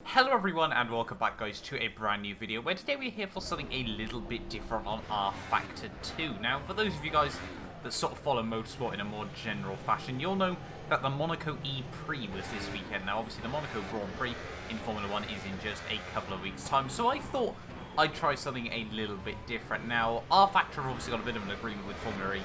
Hello everyone and welcome back guys to a brand new video where today we're here for something a little bit different on RFactor 2. Now for those of you guys that sort of follow motorsport in a more general fashion, you'll know that the Monaco E-Prix was this weekend. Now obviously the Monaco Grand Prix in Formula 1 is in just a couple of weeks time, so I thought I'd try something a little bit different. Now RFactor obviously got a bit of an agreement with Formula E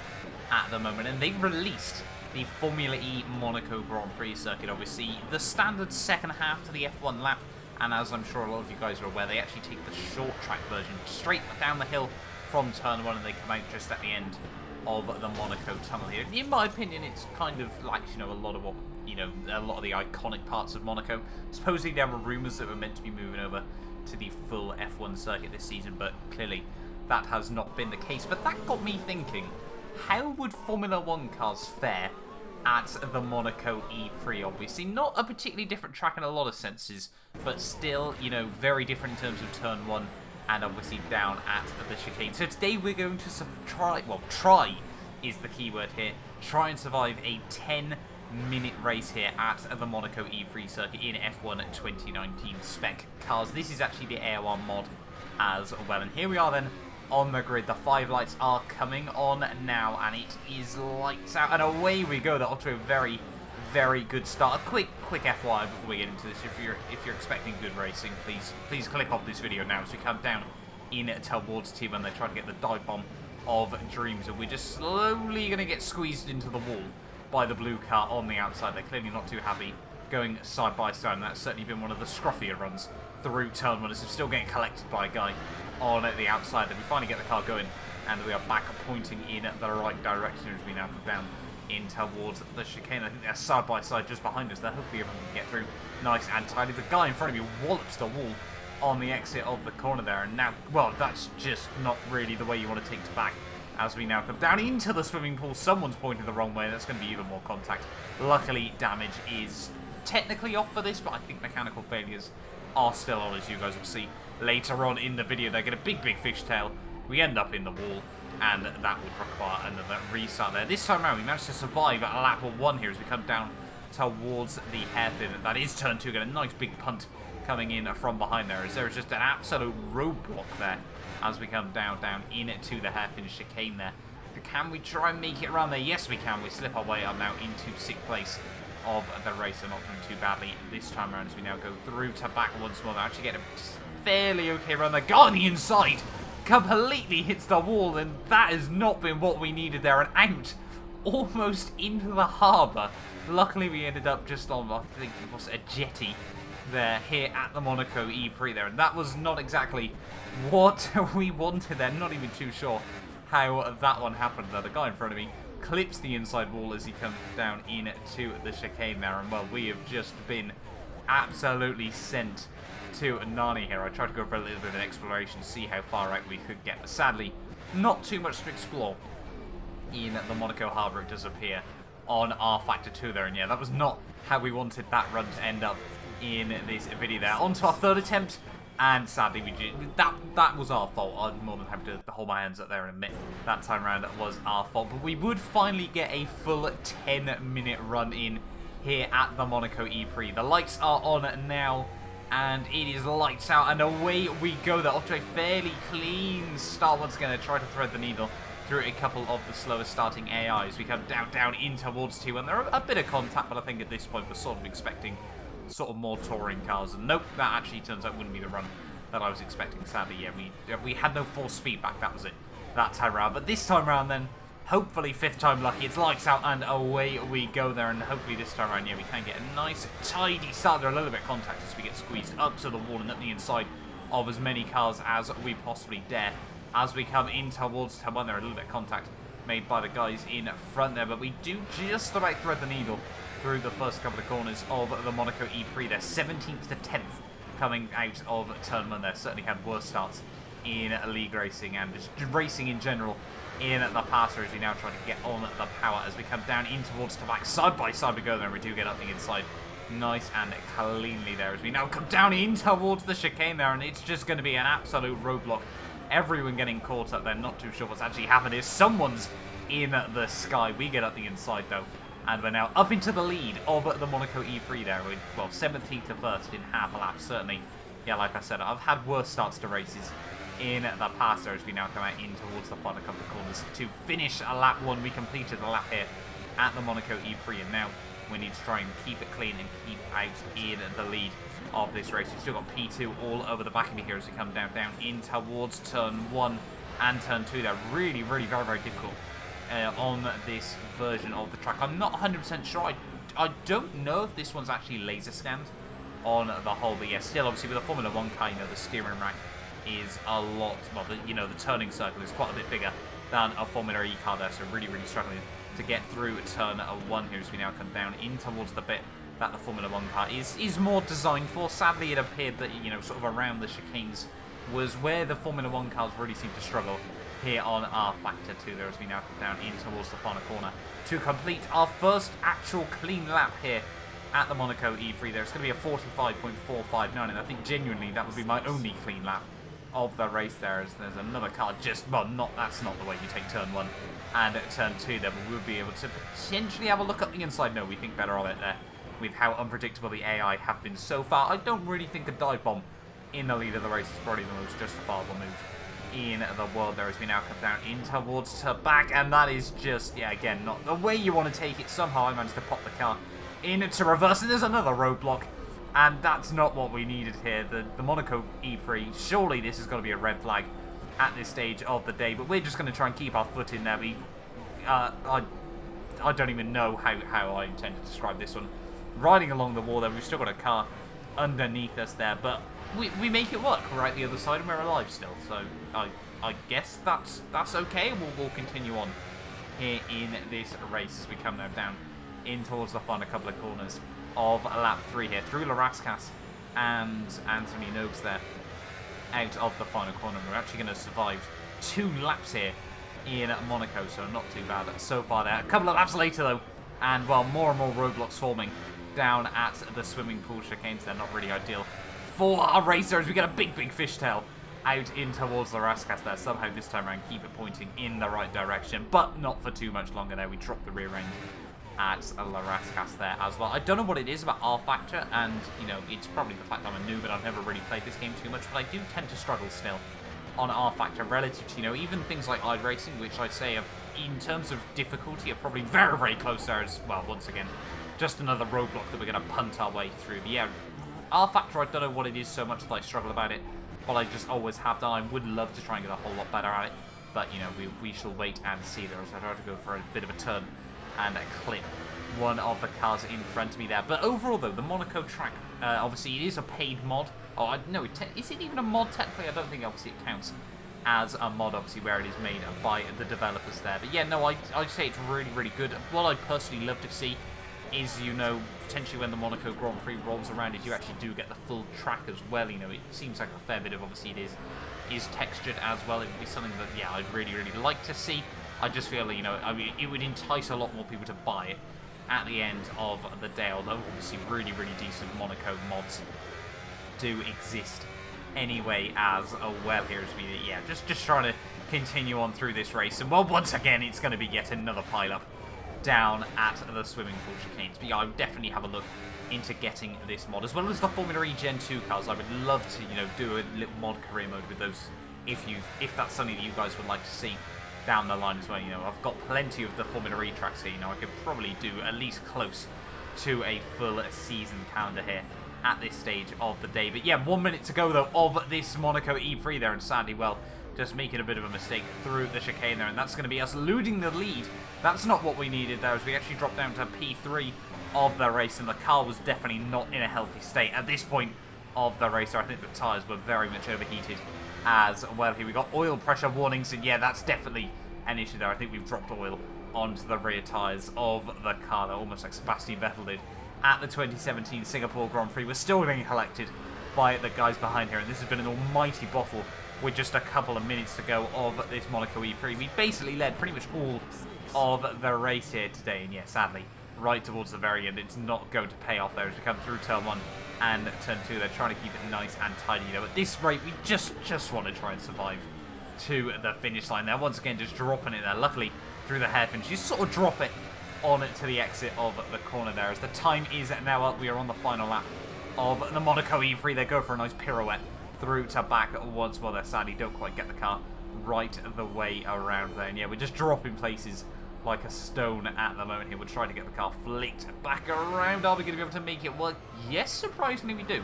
at the moment, and they released the Formula E Monaco Grand Prix circuit, obviously the standard second half to the F1 lap, and as I'm sure a lot of you guys are aware, they actually take the short track version straight down the hill from turn 1 and they come out just at the end of the Monaco tunnel here. In my opinion, it's kind of like, a lot of what, a lot of the iconic parts of Monaco. Supposedly there were rumours that were meant to be moving over to the full F1 circuit this season, but clearly that has not been the case. But that got me thinking, how would Formula 1 cars fare at the Monaco E-Prix? Obviously not a particularly different track in a lot of senses, but still, very different in terms of turn 1 and obviously down at the chicane. So today we're going to try is the key word here, try and survive a 10-minute race here at the Monaco E-Prix circuit in F1 2019 spec cars. This is actually the AOR mod as well, and here we are then on the grid. The 5 lights are coming on now, and it is lights out, and away we go. That off to a very, very good start. A quick FYI before we get into this: if you're expecting good racing, please click off this video now as we come down in towards T1. They try to get the dive bomb of dreams, and we're just slowly going to get squeezed into the wall by the blue car on the outside. They're clearly not too happy going side by side, and that's certainly been one of the scruffier runs through turn 1, as we're still getting collected by a guy on the outside. Then we finally get the car going, and we are back pointing in the right direction as we now come down in towards the chicane. I think they're side by side just behind us there. Hopefully everyone can get through nice and tidy. The guy in front of me wallops the wall on the exit of the corner there, and now, well, that's just not really the way you want to take to back as we now come down into the swimming pool. Someone's pointing the wrong way. That's going to be even more contact. Luckily damage is technically off for this, but I think mechanical failures are still on, as you guys will see later on in the video. They get a big fishtail. We end up in the wall, and that would require another restart there. This time around, we managed to survive at lap 1 here as we come down towards the hairpin. That is turn 2. Get a nice big punt coming in from behind there, as there is just an absolute roadblock there as we come down into the hairpin chicane there. Can we try and make it around there? Yes, we can. We slip our way up now into 6th place of the race, and not doing too badly this time around as we now go through to back once more. They actually get a fairly okay run. The guy on the inside completely hits the wall, and that has not been what we needed there, and out almost into the harbour. Luckily we ended up just on, I think it was a jetty there here at the Monaco E-Prix there, and that was not exactly what we wanted there. Not even too sure how that one happened there. The guy in front of me clips the inside wall as he comes down into the chicane there, and well, we have just been absolutely sent to Nani here. I tried to go for a little bit of an exploration to see how far out we could get, but sadly not too much to explore in the Monaco harbour, it does appear, on RFactor 2 there. And yeah, that was not how we wanted that run to end up in this video there. On to our 3rd attempt, and sadly that was our fault. I'm more than happy to hold my hands up there and admit that time around it was our fault. But we would finally get a full 10-minute run in here at the Monaco E-Prix. The lights are on now, and it is lights out, and away we go. They're off to a fairly clean start. Once again, to try to thread the needle through a couple of the slower starting AIs. We come down in towards T1. There are a bit of contact, but I think at this point we're sort of expecting more touring cars, and nope, that actually turns out wouldn't be the run that I was expecting. Sadly, yeah, we had no force feedback. That was it that time around. But this time around then, hopefully 5th time lucky, it's lights out and away we go there, and hopefully this time around, yeah, we can get a nice tidy start. There are a little bit of contact as we get squeezed up to the wall and up the inside of as many cars as we possibly dare. As we come in towards turn 1, there are a little bit of contact made by the guys in front there, but we do just about thread the needle through the first couple of corners of the Monaco E-Prix there. 17th to 10th coming out of turn 1 there. Certainly had worse starts in league racing and just racing in general in the passer, as we now try to get on the power as we come down in towards the back. Side by side we go there, and we do get up the inside nice and cleanly there as we now come down in towards the chicane there, and it's just going to be an absolute roadblock. Everyone getting caught up there. Not too sure what's actually happened here. Someone's in the sky. We get up the inside though, And we're now up into the lead of the Monaco E-Prix there. With, well, 17th to 1st in half a lap, certainly. Yeah, like I said, I've had worse starts to races in the past there as we now come out in towards the final couple of corners. To finish a lap 1, we completed a lap here at the Monaco E-Prix, and now we need to try and keep it clean and keep out in the lead of this race. We've still got P2 all over the back of me here as we come down in towards turn 1 and turn 2. They're really, very, very difficult on this version of the track. I'm not 100% sure. I don't know if this one's actually laser scanned on the whole, but yeah, still obviously with a Formula 1 car, you know, the steering rack is a lot, well, you know, the turning circle is quite a bit bigger than a Formula E car there, so really struggling to get through turn 1 here as we now come down in towards the bit that the Formula 1 car is more designed for. Sadly, it appeared that, you know, sort of around the chicanes was where the Formula 1 cars really seem to struggle here on RFactor 2 there as we now come down in towards the final corner to complete our first actual clean lap here at the Monaco E-Prix there. It's going to be a 45.459, and I think genuinely that would be my only clean lap of the race there, as there's another car just, well, that's not the way you take turn 1 and turn 2 there, but we'll be able to potentially have a look at the inside. No, we think better of it there with how unpredictable the AI have been so far. I don't really think a dive bomb in the lead of the race is probably the most justifiable move in the world there as we now come down in towards her back, and that is just, yeah, again, not the way you want to take it. Somehow I managed to pop the car into reverse, and there's another roadblock, and that's not what we needed here. The Monaco E-Prix, surely this is going to be a red flag at this stage of the day, but we're just going to try and keep our foot in there. I don't even know how I intend to describe this one. Riding along the wall there, we've still got a car underneath us there, but we make it work. We're out the other side and we're alive still, so I guess that's okay. We'll continue on here in this race as we come now down in towards the final couple of corners of lap 3 here, through Larascas and Anthony Noakes there, out of the final corner. We're actually going to survive 2 laps here in Monaco, so not too bad so far there. A couple of laps later though, and well, more and more roadblocks forming down at the swimming pool chicanes. They're not really ideal for our racers. We get a big fishtail out in towards the Larascas there. Somehow this time around keep it pointing in the right direction, but not for too much longer there. We drop the rear end at Larascas there as well. I don't know what it is about RFactor, and you know, it's probably the fact I'm a noob and I've never really played this game too much, but I do tend to struggle still on RFactor relative to, you know, even things like iRacing, which I'd say are, in terms of difficulty, are probably very close there as well. Once again, just another roadblock that we're going to punt our way through. But yeah, RFactor, I don't know what it is so much that I struggle about it, but I just always have done. I would love to try and get a whole lot better at it, but you know, we shall wait and see there as I try to go for a bit of a turn and clip one of the cars in front of me there. But overall though, the Monaco track, obviously it is a paid mod. Oh, no, is it even a mod technically? I don't think obviously it counts as a mod, obviously, where it is made by the developers there. But yeah, no, I'd say it's really good. What I'd personally love to see is, you know, potentially when the Monaco Grand Prix rolls around, if you actually do get the full track as well. You know, it seems like a fair bit of, obviously it is textured as well. It would be something that, yeah, I'd really like to see. I just feel, you know, I mean, it would entice a lot more people to buy it at the end of the day, although obviously really decent Monaco mods do exist anyway as well here as we, yeah, just trying to continue on through this race. And well, once again, it's going to be yet another pile-up down at the swimming pool chicanes. But yeah, I would definitely have a look into getting this mod, as well as the Formula E Gen 2 cars. I would love to, you know, do a little mod career mode with those if that's something that you guys would like to see down the line as well. You know, I've got plenty of the Formula E tracks here. You know, I could probably do at least close to a full season calendar here at this stage of the day. But yeah, 1 minute to go though of this Monaco E-Prix there, and sadly, well, just making a bit of a mistake through the chicane there, and that's going to be us losing the lead. That's not what we needed there, as we actually dropped down to P3 of the race, and the car was definitely not in a healthy state at this point of the race. So I think the tyres were very much overheated as well. Here we got oil pressure warnings, and yeah, that's definitely an issue there. I think we've dropped oil onto the rear tyres of the car, though, almost like Sebastian Vettel did at the 2017 Singapore Grand Prix. We're still being collected by the guys behind here, and this has been an almighty bottle with just a couple of minutes to go of this Monaco E-Prix. We basically led pretty much all of the race here today, and yeah, sadly, right towards the very end, it's not going to pay off there as we come through turn 1 and turn 2. They're trying to keep it nice and tidy, you know. At this rate, we just want to try and survive to the finish line there. Once again, just dropping it there. Luckily, through the hairpins, you sort of drop it on to the exit of the corner there. As the time is now up, we are on the final lap of the Monaco E-Prix. They go for a nice pirouette through to back once more. They sadly don't quite get the car right the way around there. And yeah, we're just dropping places like a stone at the moment here. We'll try to get the car flicked back around. Are we going to be able to make it work? Yes, surprisingly we do.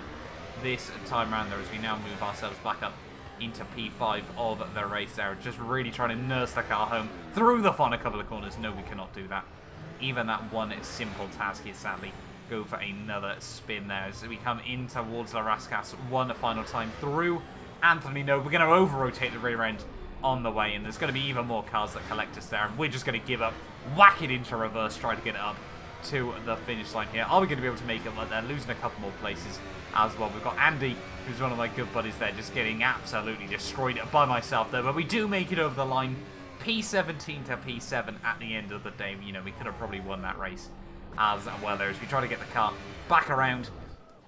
This time around there, as we now move ourselves back up into P5 of the race there. Just really trying to nurse the car home through the final couple of corners. No, we cannot do that. Even that one simple task here, sadly, go for another spin there as we come in towards the Rascas one final time through Anthony. No, we're going to over-rotate the rear end on the way, and there's going to be even more cars that collect us there, and we're just going to give up, whack it into reverse, try to get it up to the finish line here. Are we going to be able to make it? But they're losing a couple more places as well. We've got Andy, who's one of my good buddies there, just getting absolutely destroyed by myself there, but we do make it over the line. P17 to P7 at the end of the day. You know, we could have probably won that race as well there, as we try to get the car back around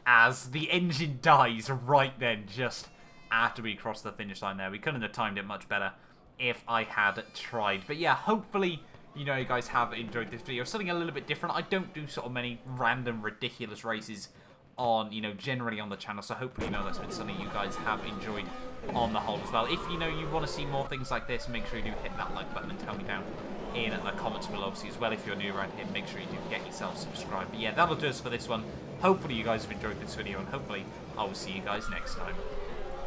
as the engine dies right then, just after we cross the finish line there. We couldn't have timed it much better if I had tried. But yeah, hopefully, you know, you guys have enjoyed this video. Something a little bit different. I don't do sort of many random, ridiculous races on, you know, generally on the channel, so hopefully, you know, that's been something you guys have enjoyed on the whole as well. If, you know, you want to see more things like this, make sure you do hit that like button and tell me down in the comments below. Obviously, as well, if you're new around here, make sure you do get yourself subscribed. But yeah, that'll do us for this one. Hopefully you guys have enjoyed this video, and hopefully I will see you guys next time.